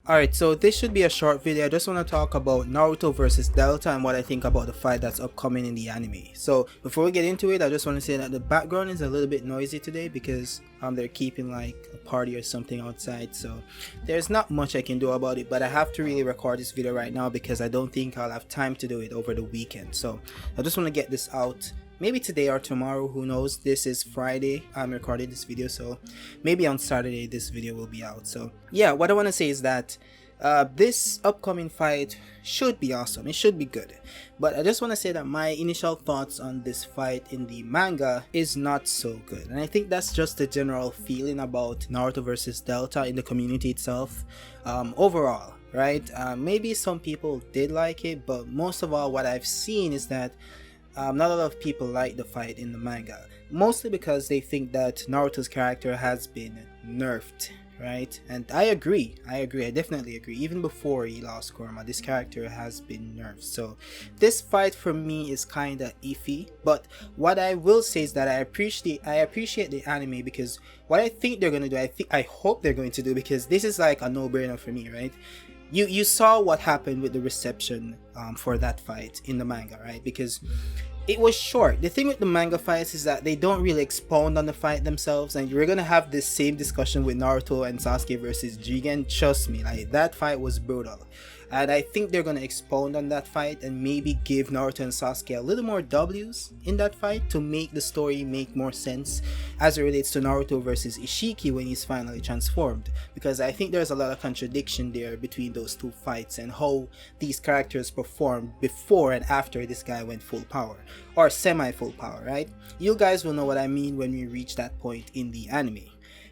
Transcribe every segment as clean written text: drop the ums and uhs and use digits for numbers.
Alright, so this should be a short video. I just want to talk about Naruto versus Delta and what I think about the fight that's upcoming in the anime. So before we get into it, I just want to say that the background is a little bit noisy today because they're keeping like a party or something outside. So there's not much I can do about it, but I have to really record this video right now because I don't think I'll have time to do it over the weekend. So I just want to get this out. Maybe today or tomorrow, who knows. This is Friday, I'm recording this video, so maybe on Saturday this video will be out. So yeah, what I want to say is that this upcoming fight should be awesome, it should be good, but I just want to say that my initial thoughts on this fight in the manga is not so good, and I think that's just the general feeling about Naruto versus Delta in the community itself, overall, right? Maybe some people did like it, but most of all what I've seen is that not a lot of people like the fight in the manga, mostly because they think that Naruto's character has been nerfed, right? And I agree, I definitely agree. Even before he lost Kurama, this character has been nerfed. So this fight for me is kind of iffy, but what I will say is that I appreciate the anime, because what I think they're gonna do, I hope they're going to do, because this is like a no-brainer for me, right? You saw what happened with the reception for that fight in the manga, right? Because it was short. The thing with the manga fights is that they don't really expound on the fight themselves, and you're gonna have this same discussion with Naruto and Sasuke versus Jigen. Trust me, like that fight was brutal. And I think they're gonna expound on that fight and maybe give Naruto and Sasuke a little more W's in that fight to make the story make more sense as it relates to Naruto versus Ishiki when he's finally transformed. Because I think there's a lot of contradiction there between those two fights and how these characters performed before and after this guy went full power. Or semi full power, right? You guys will know what I mean when we reach that point in the anime.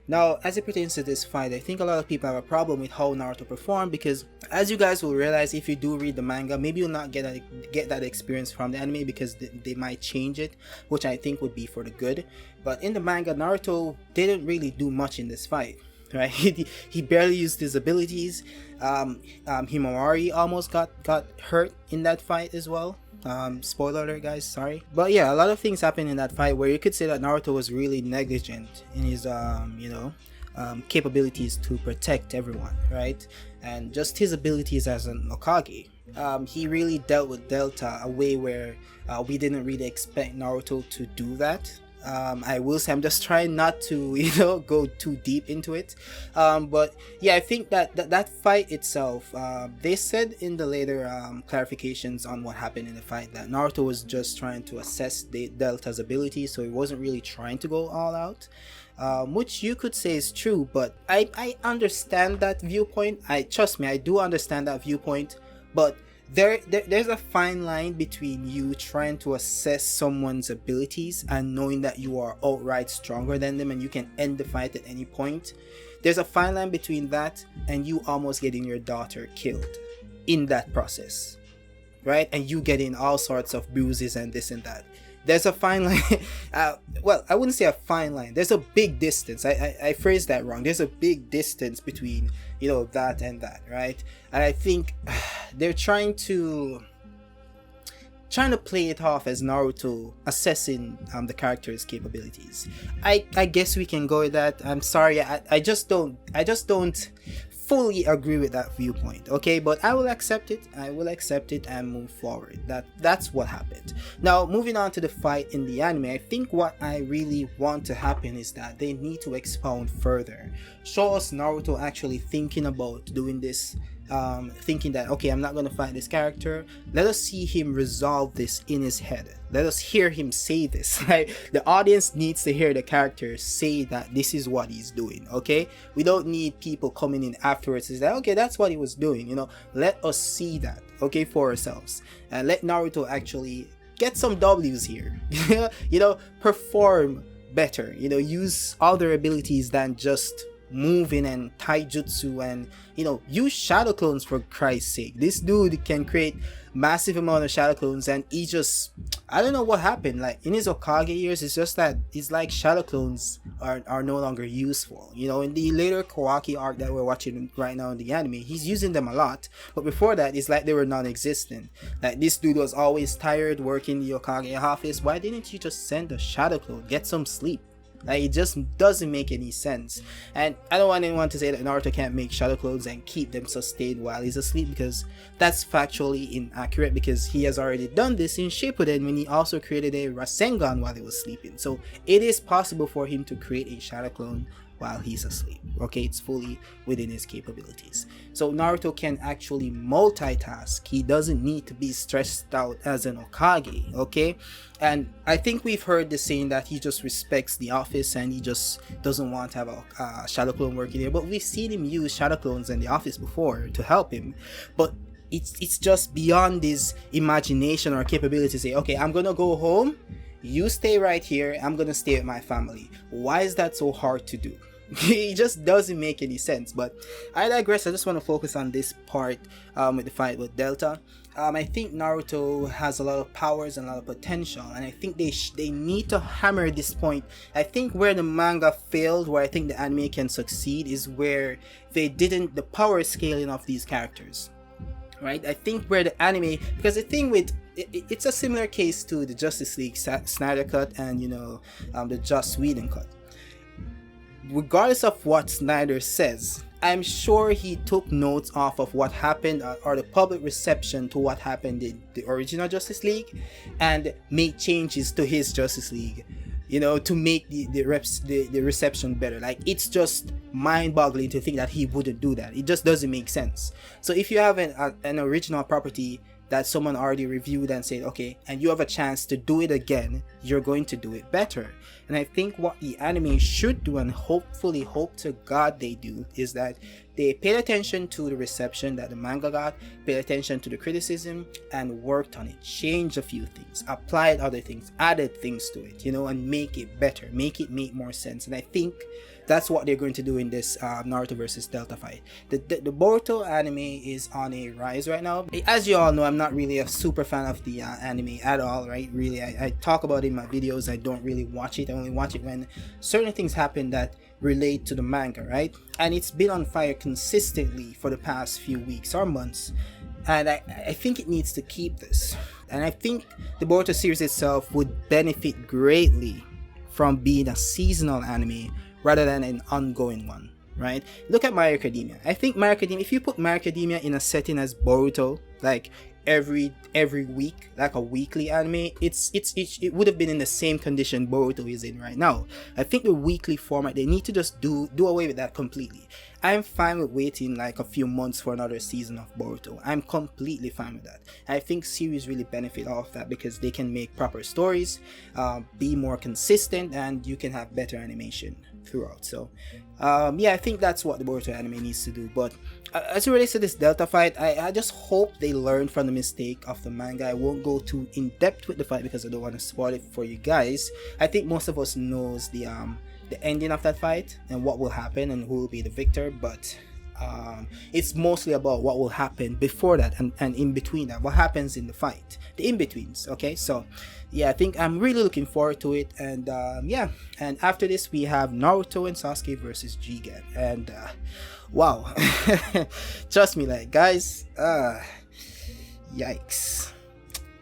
Now, as it pertains to this fight, I think a lot of people have a problem with how Naruto performed, because as you guys will realize if you do read the manga, maybe you'll not get that experience from the anime because they might change it, which I think would be for the good. But in the manga, Naruto didn't really do much in this fight, right? He barely used his abilities. Himawari almost got hurt in that fight as well. Spoiler alert, guys, sorry. But yeah, a lot of things happened in that fight where you could say that Naruto was really negligent in his capabilities to protect everyone, right? And just his abilities as an Hokage. He really dealt with Delta a way where we didn't really expect Naruto to do that. I will say I'm just trying not to go too deep into it, but yeah, I think that fight itself, they said in the later clarifications on what happened in the fight that Naruto was just trying to assess Delta's ability, so he wasn't really trying to go all out, which you could say is true, but I understand that viewpoint. Trust me, I do understand that viewpoint, but there's a fine line between you trying to assess someone's abilities and knowing that you are outright stronger than them and you can end the fight at any point. There's a fine line between that and you almost getting your daughter killed in that process, right? And you getting all sorts of bruises and this and that. There's a fine line. Well, I wouldn't say a fine line. There's a big distance. I phrased that wrong. There's a big distance between, that and that, right? And I think they're trying to play it off as Naruto assessing the character's capabilities. I guess we can go with that. I'm sorry. I just don't fully agree with that viewpoint, okay? But I will accept it and move forward. That's what happened. Now, moving on to the fight in the anime, I think what I really want to happen is that they need to expound further, show us Naruto actually thinking about doing this, thinking that, okay, I'm not going to fight this character. Let us see him resolve this in his head. Let us hear him say this, right? The audience needs to hear the character say that this is what he's doing, okay? We don't need people coming in afterwards and say, okay, that's what he was doing, Let us see that, okay, for ourselves. And let Naruto actually get some W's here, perform better, use other abilities than just moving and taijutsu and use shadow clones, for Christ's sake. This dude can create massive amount of shadow clones, and he just, I don't know what happened, like in his Hokage years, it's just that it's like shadow clones are no longer useful. In the later Kawaki arc that we're watching right now in the anime, he's using them a lot, but before that it's like they were non-existent. Like this dude was always tired working the Hokage office. Why didn't you just send a shadow clone? Get some sleep. Like, it just doesn't make any sense. And I don't want anyone to say that Naruto can't make shadow clones and keep them sustained while he's asleep, because that's factually inaccurate, because he has already done this in Shippuden when he also created a Rasengan while he was sleeping. So it is possible for him to create a shadow clone while he's asleep. Okay, it's fully within his capabilities. So Naruto can actually multitask. He doesn't need to be stressed out as an Hokage. Okay, and I think we've heard the saying that he just respects the office and he just doesn't want to have a shadow clone working there. But we've seen him use shadow clones in the office before to help him. But it's just beyond his imagination or capability to say, okay, I'm gonna go home, you stay right here, I'm gonna stay with my family. Why is that so hard to do? It just doesn't make any sense. But I digress. I just want to focus on this part with the fight with Delta. I think Naruto has a lot of powers and a lot of potential, and I think they need to hammer this point. I think where the manga failed, where I think the anime can succeed, is where they didn't the power scaling of these characters. Right? I think where the anime, because the thing with it's a similar case to the Justice League Snyder cut and the Joss Whedon cut. Regardless of what Snyder says, I'm sure he took notes off of what happened or the public reception to what happened in the original Justice League and made changes to his Justice League, to make the reception better. Like, it's just mind-boggling to think that he wouldn't do that. It just doesn't make sense. So if you have an original property that someone already reviewed and said, okay, and you have a chance to do it again, you're going to do it better. And I think what the anime should do, and hopefully hope to God they do, is that they paid attention to the reception that the manga got, paid attention to the criticism, and worked on it, changed a few things, applied other things, added things to it, and make it better, make it make more sense. And I think that's what they're going to do in this Naruto versus Delta fight. The Boruto anime is on a rise right now. As you all know, I'm not really a super fan of the anime at all, right? Really, I talk about it in my videos. I don't really watch it. I only watch it when certain things happen that relate to the manga, right? And it's been on fire consistently for the past few weeks or months. And I think it needs to keep this. And I think the Boruto series itself would benefit greatly from being a seasonal anime rather than an ongoing one, right? Look at My Hero Academia. I think My Hero Academia, if you put My Hero Academia in a setting as Boruto, like every week, like a weekly anime, it would have been in the same condition Boruto is in right now. I think the weekly format, they need to just do away with that completely. I'm fine with waiting like a few months for another season of Boruto. I'm completely fine with that. I think series really benefit off that because they can make proper stories, be more consistent, and you can have better animation throughout. So I think that's what the Boruto anime needs to do. But as it relates to this Delta fight, I just hope they learn from the mistake of the manga. I won't go too in depth with the fight because I don't want to spoil it for you guys. I think most of us knows the ending of that fight and what will happen and who will be the victor, but it's mostly about what will happen before that and in between that, what happens in the fight, the in-betweens. Okay, so I think I'm really looking forward to it. And and after this we have Naruto and Sasuke versus Jigen, and wow. Trust me, like, guys, yikes,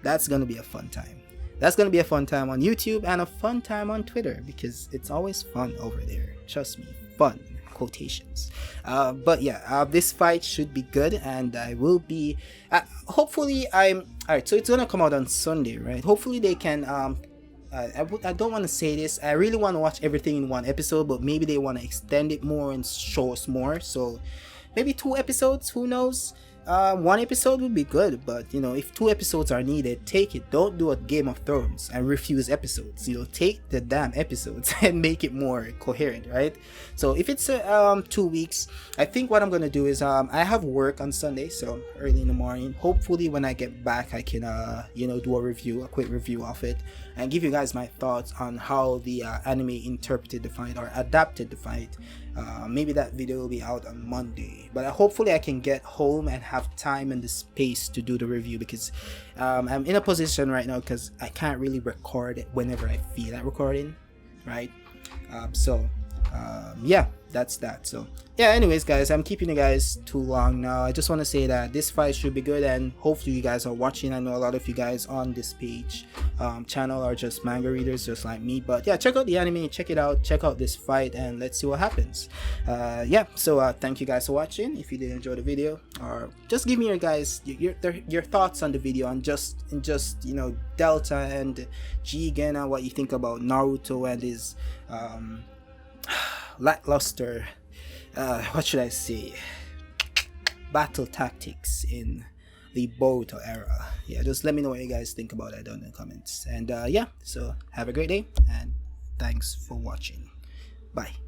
that's gonna be a fun time. That's gonna be a fun time on YouTube and a fun time on Twitter, because it's always fun over there. Trust me, fun quotations. This fight should be good, and I will be hopefully alright, so it's gonna come out on Sunday, right? Hopefully they can I don't want to say this, I really want to watch everything in one episode, but maybe they want to extend it more and show us more, so maybe 2 episodes, who knows. 1 episode would be good, but if 2 episodes are needed, take it. Don't do a Game of Thrones and refuse episodes. Take the damn episodes and make it more coherent, right? So if it's 2 weeks, I think what I'm gonna do is I have work on Sunday, so early in the morning. Hopefully when I get back I can do a quick review of it and give you guys my thoughts on how the anime interpreted the fight or adapted the fight. Maybe that video will be out on Monday, but hopefully I can get home and have time and the space to do the review, because I'm in a position right now because I can't really record it whenever I feel like recording, right? that's that. So yeah, anyways guys, I'm keeping you guys too long now. I just want to say that this fight should be good, and hopefully you guys are watching. I know a lot of you guys on this page channel are just manga readers just like me, but yeah, check out the anime, check it out, check out this fight, and let's see what happens. Yeah, so thank you guys for watching. If you did enjoy the video, or just give me your thoughts on the video, and just you know, Delta and Jigen, and what you think about Naruto and his lackluster, what should I say, battle tactics in the Boruto era. Yeah, just let me know what you guys think about that down in the comments. And yeah, so have a great day, and thanks for watching. Bye.